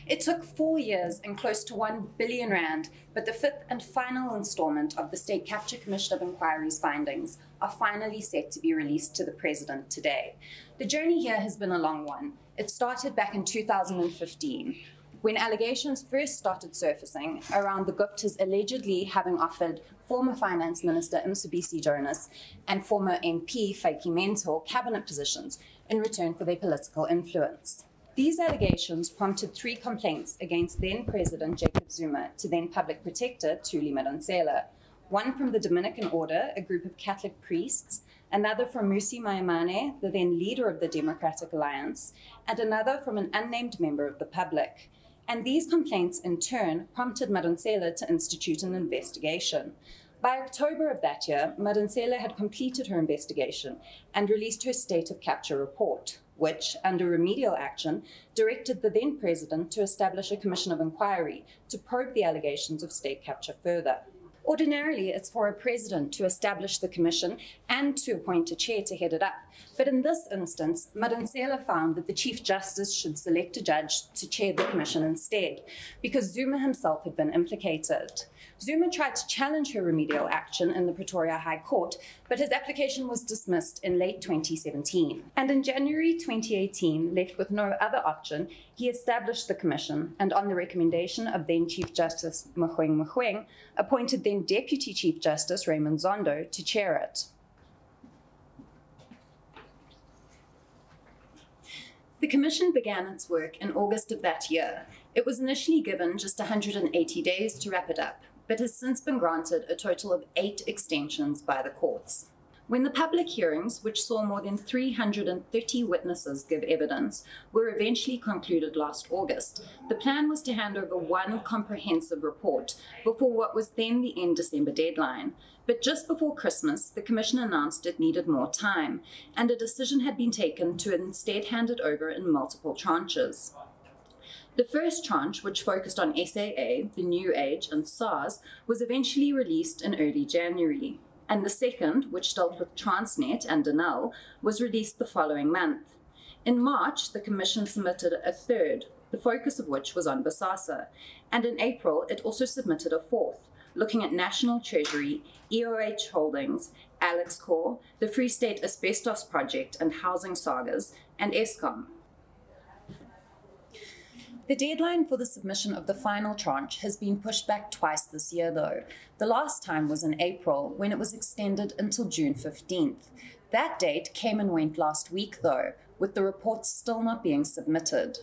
It took 4 years and close to R1 billion, but the fifth and final installment of the State Capture Commission of Inquiry's findings are finally set to be released to the President today. The journey here has been a long one. It started back in 2015, when allegations first started surfacing around the Guptas allegedly having offered former Finance Minister Mcebisi Jonas and former MP Vytjie Mentor cabinet positions in return for their political influence. These allegations prompted 3 complaints against then-President Jacob Zuma to then-Public Protector Thuli Madonsela, one from the Dominican Order, a group of Catholic priests, another from Mmusi Maimane, the then leader of the Democratic Alliance, and another from an unnamed member of the public. And these complaints, in turn, prompted Madonsela to institute an investigation. By October of that year, Madonsela had completed her investigation and released her State of Capture report, which, under remedial action, directed the then-President to establish a commission of inquiry to probe the allegations of state capture further. Ordinarily, it's for a president to establish the commission and to appoint a chair to head it up. But in this instance, Madonsela found that the Chief Justice should select a judge to chair the commission instead, because Zuma himself had been implicated. Zuma tried to challenge her remedial action in the Pretoria High Court, but his application was dismissed in late 2017. And in January 2018, left with no other option, he established the commission and, on the recommendation of then Chief Justice Mogoeng, appointed then Deputy Chief Justice Raymond Zondo to chair it. The commission began its work in August of that year. It was initially given just 180 days to wrap it up, but has since been granted a total of 8 extensions by the courts. When the public hearings, which saw more than 330 witnesses give evidence, were eventually concluded last August, the plan was to hand over one comprehensive report before what was then the end December deadline. But just before Christmas, the Commission announced it needed more time, and a decision had been taken to instead hand it over in multiple tranches. The first tranche, which focused on SAA, the New Age, and SARS, was eventually released in early January. And the second, which dealt with Transnet and Denel, was released the following month. In March, the Commission submitted a third, the focus of which was on Bosasa. And in April, it also submitted a fourth, looking at National Treasury, EOH Holdings, Alex Corps, the Free State Asbestos Project and Housing Sagas, and Eskom. The deadline for the submission of the final tranche has been pushed back twice this year, though. The last time was in April, when it was extended until June 15th. That date came and went last week, though, with the reports still not being submitted.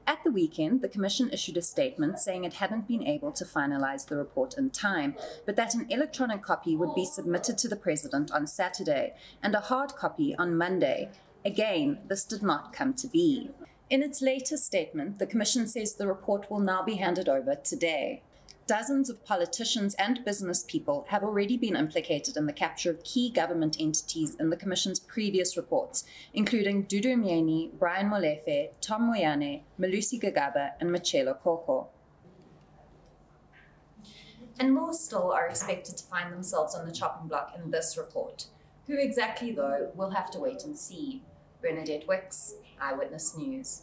At the weekend, the Commission issued a statement saying it hadn't been able to finalize the report in time, but that an electronic copy would be submitted to the President on Saturday and a hard copy on Monday. Again, this did not come to be. In its latest statement, the Commission says the report will now be handed over today. Dozens of politicians and business people have already been implicated in the capture of key government entities in the Commission's previous reports, including Dudu Myeni, Brian Molefe, Tom Moyane, Malusi Gigaba, and Machelo Koko. And more still are expected to find themselves on the chopping block in this report. Who exactly, though, we'll have to wait and see. Bernadette Wicks, Eyewitness News.